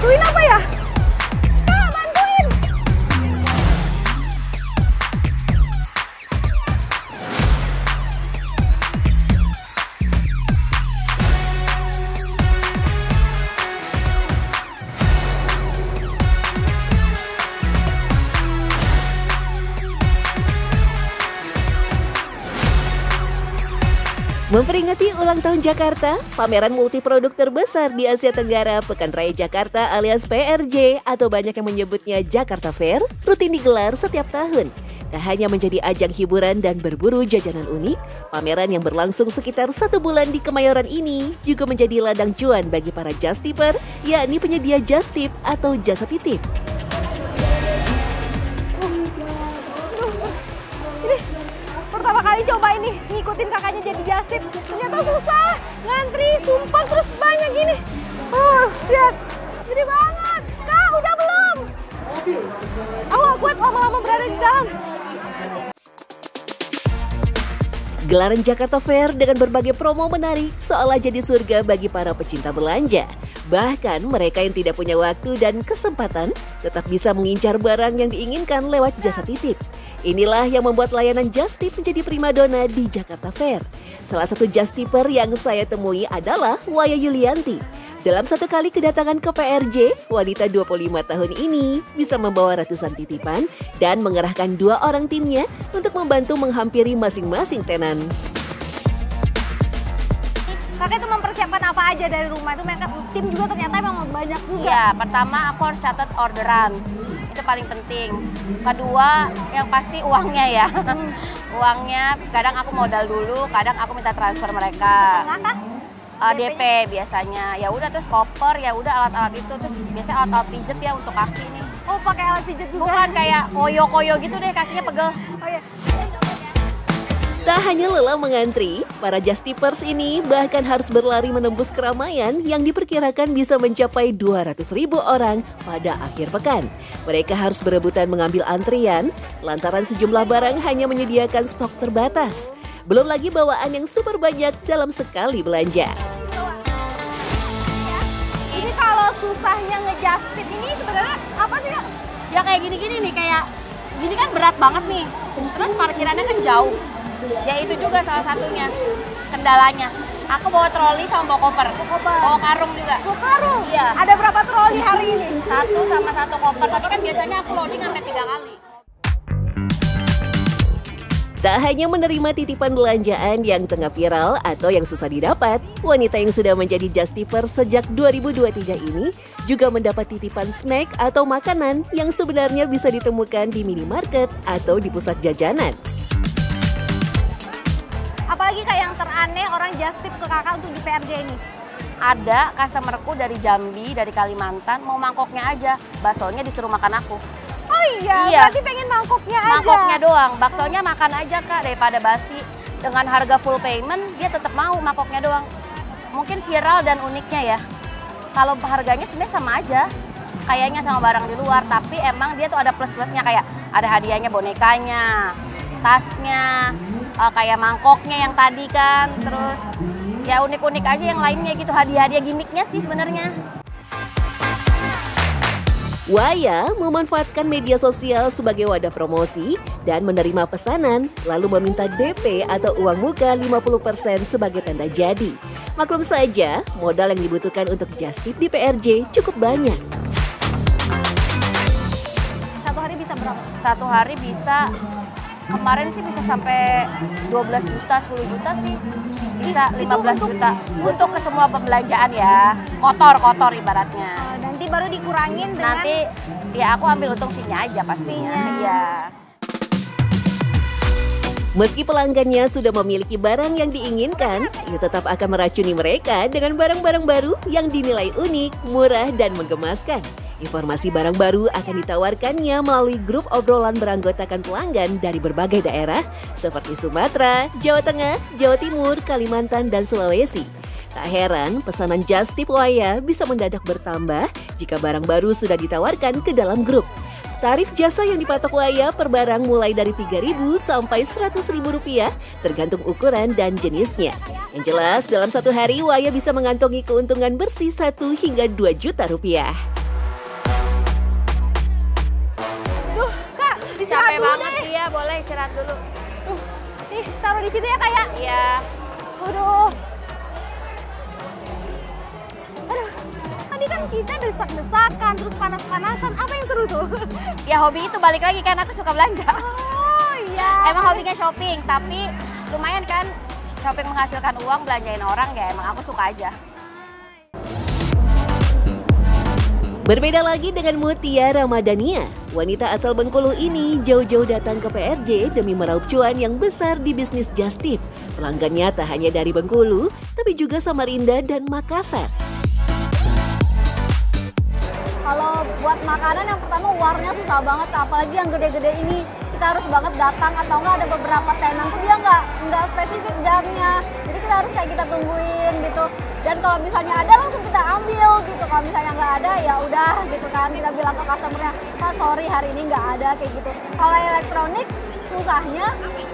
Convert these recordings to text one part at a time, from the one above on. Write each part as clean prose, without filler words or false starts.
bantuin apa ya? Kak, bantuin! Memperingati ulang tahun Jakarta, pameran multiproduk terbesar di Asia Tenggara Pekan Raya Jakarta alias PRJ atau banyak yang menyebutnya Jakarta Fair rutin digelar setiap tahun. Tak hanya menjadi ajang hiburan dan berburu jajanan unik, pameran yang berlangsung sekitar 1 bulan di Kemayoran ini juga menjadi ladang cuan bagi para just tipper, yakni penyedia just tip atau jasa titip. Pertama kali coba ini, ngikutin kakaknya jadi just tip. Ternyata susah, ngantri, sumpah, terus banyak gini. Lihat, gede banget. Kak, udah belum? Aku gak kuat lama-lama berada di dalam. Gelaran Jakarta Fair dengan berbagai promo menarik seolah jadi surga bagi para pecinta belanja. Bahkan mereka yang tidak punya waktu dan kesempatan tetap bisa mengincar barang yang diinginkan lewat jasa titip. Inilah yang membuat layanan just tip menjadi primadona di Jakarta Fair. Salah satu just tipper yang saya temui adalah Waya Yulianti. Dalam satu kali kedatangan ke PRJ, wanita 25 tahun ini bisa membawa ratusan titipan dan mengerahkan 2 orang timnya untuk membantu menghampiri masing-masing tenan. Kakak itu mempersiapkan apa aja dari rumah itu, mereka tim juga ternyata memang banyak juga. Iya, pertama aku harus catat orderan, itu paling penting. Kedua, yang pasti uangnya ya. Uangnya, kadang aku modal dulu, kadang aku minta transfer mereka. DP biasanya, ya udah terus koper, ya udah alat-alat itu, terus biasanya alat-alat pijet ya untuk kaki nih. Oh, pakai alat pijet juga? Bukan kayak koyo-koyo gitu deh, kakinya pegel. Oh iya. Tak hanya lelah mengantri, para just tippers ini bahkan harus berlari menembus keramaian yang diperkirakan bisa mencapai 200.000 orang pada akhir pekan. Mereka harus berebutan mengambil antrian, lantaran sejumlah barang hanya menyediakan stok terbatas. Belum lagi bawaan yang super banyak dalam sekali belanja. Ini kalau susahnya nge-just tip ini sebenarnya apa sih, Kak? Ya kayak gini-gini nih, kayak gini kan berat banget nih. Terus parkirannya kan jauh. Ya itu juga salah satunya kendalanya. Aku bawa troli sama bawa koper. Bawa karung juga. Bawa karung? Iya. Ada berapa troli hari ini? 1 sama 1 koper, tapi kan biasanya aku loading sampai 3 kali. Tak hanya menerima titipan belanjaan yang tengah viral atau yang susah didapat, wanita yang sudah menjadi just tipper sejak 2023 ini juga mendapat titipan snack atau makanan yang sebenarnya bisa ditemukan di minimarket atau di pusat jajanan. Apalagi kayak yang teraneh orang just tip ke kakak untuk di PRJ ini? Ada customerku dari Jambi, dari Kalimantan, mau mangkoknya aja, baksonya disuruh makan aku. Oh iya, berarti pengen mangkoknya aja? Mangkoknya doang, baksonya makan aja Kak, daripada basi. Dengan harga full payment, dia tetap mau mangkoknya doang. Mungkin viral dan uniknya ya. Kalau harganya sebenarnya sama aja, kayaknya sama barang di luar, tapi emang dia tuh ada plus-plusnya, kayak ada hadiahnya bonekanya, tasnya, kayak mangkoknya yang tadi kan, terus ya unik-unik aja yang lainnya gitu, hadiah-hadiah gimmicknya sih sebenarnya. Waya memanfaatkan media sosial sebagai wadah promosi dan menerima pesanan, lalu meminta DP atau uang muka 50% sebagai tanda jadi. Maklum saja, modal yang dibutuhkan untuk just tip di PRJ cukup banyak. Satu hari bisa berapa? Satu hari bisa, kemarin sih bisa sampai 12 juta, 10 juta sih. Bisa 15 juta untuk ke semua pembelanjaan ya, kotor-kotor ibaratnya. Nanti baru dikurangin dengan... Nanti ya aku ambil untung fee-nya aja pastinya. Iya. Meski pelanggannya sudah memiliki barang yang diinginkan, ia tetap akan meracuni mereka dengan barang-barang baru yang dinilai unik, murah, dan menggemaskan. Informasi barang baru akan ditawarkannya melalui grup obrolan beranggotakan pelanggan dari berbagai daerah seperti Sumatera, Jawa Tengah, Jawa Timur, Kalimantan, dan Sulawesi. Tak heran pesanan just tip Waya bisa mendadak bertambah jika barang baru sudah ditawarkan ke dalam grup. Tarif jasa yang dipatok Waya per barang mulai dari Rp3.000 sampai Rp100.000 tergantung ukuran dan jenisnya. Yang jelas dalam satu hari Waya bisa mengantongi keuntungan bersih 1 hingga 2 juta rupiah. capek banget. Iya, boleh istirahat dulu. Nih, taruh di situ ya Kak ya? Iya. Aduh. Aduh, tadi kan kita desak-desakan, terus panas-panasan. Apa yang seru tuh? Ya hobi itu balik lagi kan aku suka belanja. Oh iya. Emang hobinya shopping, tapi lumayan kan shopping menghasilkan uang, belanjain orang ya emang aku suka aja. Berbeda lagi dengan Mutia Ramadhania. Wanita asal Bengkulu ini jauh-jauh datang ke PRJ demi meraup cuan yang besar di bisnis just tip. Pelanggannya tak hanya dari Bengkulu, tapi juga Samarinda dan Makassar. Kalau buat makanan yang pertama warnya susah banget, apalagi yang gede-gede ini kita harus banget datang atau enggak ada beberapa tenan tuh dia nggak spesifik jamnya, jadi kita harus kayak kita tungguin gitu. Dan kalau misalnya ada langsung kita ambil gitu, kalau misalnya nggak ada ya udah gitu kan, kita bilang ke customernya, Pak sorry hari ini nggak ada kayak gitu. Kalau elektronik susahnya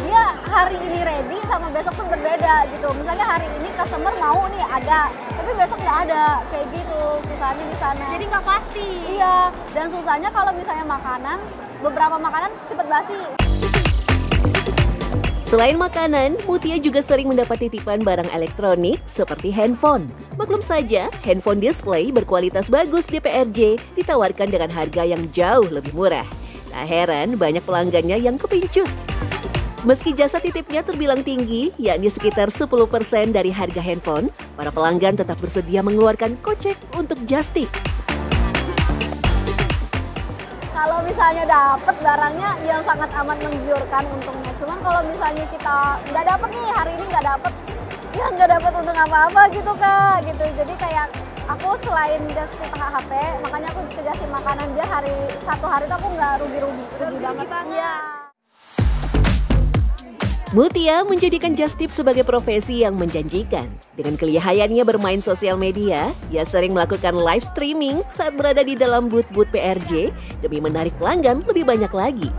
dia hari ini ready sama besok tuh berbeda gitu. Misalnya hari ini customer mau nih ada, tapi besok nggak ada kayak gitu susahnya di sana. Jadi nggak pasti. Iya, dan susahnya kalau misalnya makanan, beberapa makanan cepet basi. Selain makanan, Mutia juga sering mendapat titipan barang elektronik seperti handphone. Maklum saja, handphone display berkualitas bagus di PRJ ditawarkan dengan harga yang jauh lebih murah. Tak heran banyak pelanggannya yang kepincut. Meski jasa titipnya terbilang tinggi, yakni sekitar 10% dari harga handphone, para pelanggan tetap bersedia mengeluarkan kocek untuk just tip. Kalau misalnya dapet barangnya yang sangat amat menggiurkan untungnya. Cuman kalau misalnya kita nggak dapet nih, hari ini nggak dapet, ya nggak dapet untung apa-apa gitu Kak. Gitu. Jadi kayak aku selain just tip HP, makanya aku dikasih makanan biar satu hari tuh aku nggak rugi banget. Iya. Mutia menjadikan just tip sebagai profesi yang menjanjikan. Dengan kelihayannya bermain sosial media, ia sering melakukan live streaming saat berada di dalam booth-booth PRJ demi menarik pelanggan lebih banyak lagi.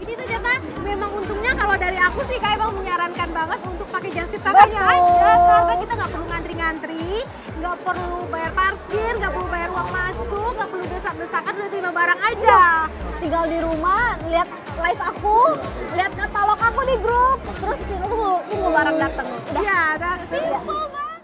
Ini tuh Jata, memang untungnya kalau dari aku sih kayak emang menyarankan banget untuk pakai just tip kakaknya aja, karena kita nggak perlu ngantri-ngantri, nggak perlu bayar parkir, nggak perlu bayar uang masuk, nggak perlu desak-desakan, udah terima barang aja. Tinggal di rumah, lihat live aku, lihat katalog aku di grup, terus tunggu barang datang. Iya, simple banget.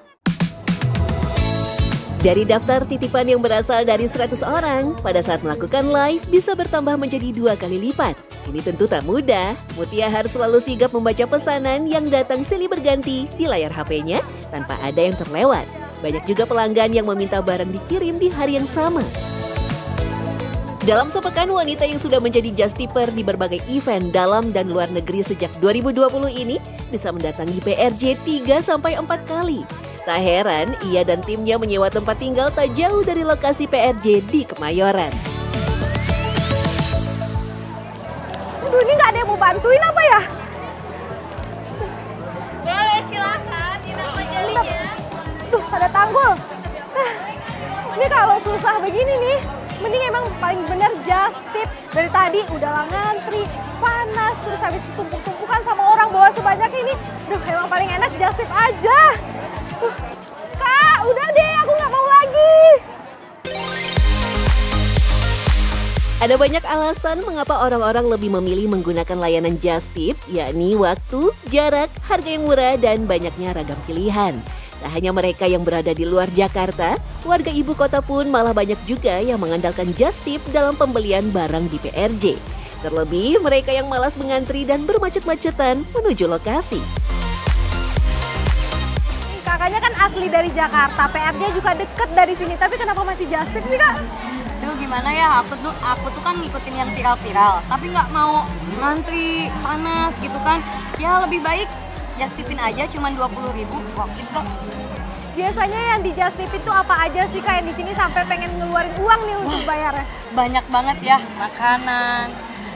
Dari daftar titipan yang berasal dari 100 orang, pada saat melakukan live bisa bertambah menjadi 2 kali lipat. Ini tentu tak mudah. Mutia harus selalu sigap membaca pesanan yang datang silih berganti di layar HP-nya tanpa ada yang terlewat. Banyak juga pelanggan yang meminta barang dikirim di hari yang sama. Dalam sepekan, wanita yang sudah menjadi just tipper di berbagai event dalam dan luar negeri sejak 2020 ini bisa mendatangi PRJ 3-4 kali. Tak heran, ia dan timnya menyewa tempat tinggal tak jauh dari lokasi PRJ di Kemayoran. Aduh, ini nggak ada yang mau bantuin apa ya? Boleh silakan, ini jalinya. Tuh, ada tanggul. Ini kalau susah begini nih, mending emang paling bener just tip. Dari tadi udah ngantri, panas, terus habis tumpuk-tumpukan sama orang bawa sebanyak ini. Duh, emang paling enak just tip aja. Kak, udah deh, aku nggak mau lagi. Ada banyak alasan mengapa orang-orang lebih memilih menggunakan layanan just tip, yakni waktu, jarak, harga yang murah, dan banyaknya ragam pilihan. Tak hanya mereka yang berada di luar Jakarta, warga ibu kota pun malah banyak juga yang mengandalkan just tip dalam pembelian barang di PRJ. Terlebih mereka yang malas mengantri dan bermacet-macetan menuju lokasi. Kakaknya kan asli dari Jakarta, PRJ juga deket dari sini, tapi kenapa masih just tip sih Kak? Duh gimana ya, aku tuh kan ngikutin yang viral-viral, tapi nggak mau ngantri panas gitu kan. Ya lebih baik just tipin aja, cuma 20.000 kok gitu. Biasanya yang di just tip itu apa aja sih Kak, yang di sini sampai pengen ngeluarin uang nih untuk bayarnya? Banyak banget ya, makanan,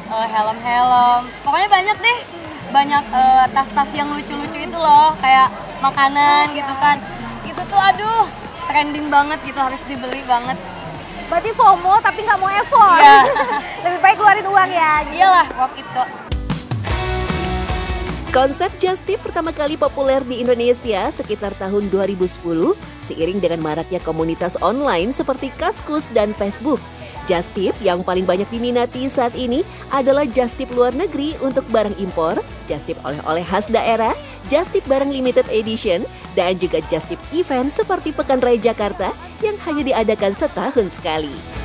helm-helm, pokoknya banyak deh. Banyak tas-tas yang lucu-lucu itu loh, kayak makanan gitu kan. Itu tuh aduh, trending banget gitu, harus dibeli banget. Berarti FOMO tapi nggak mau effort. Iya. Lebih baik keluarin uang ya. Iyalah, worth it kok. Konsep just tip pertama kali populer di Indonesia sekitar tahun 2010 seiring dengan maraknya komunitas online seperti Kaskus dan Facebook. Just tip yang paling banyak diminati saat ini adalah just tip luar negeri untuk barang impor, just tip oleh-oleh khas daerah, just tip barang limited edition, dan juga just tip event seperti Pekan Raya Jakarta yang hanya diadakan setahun sekali.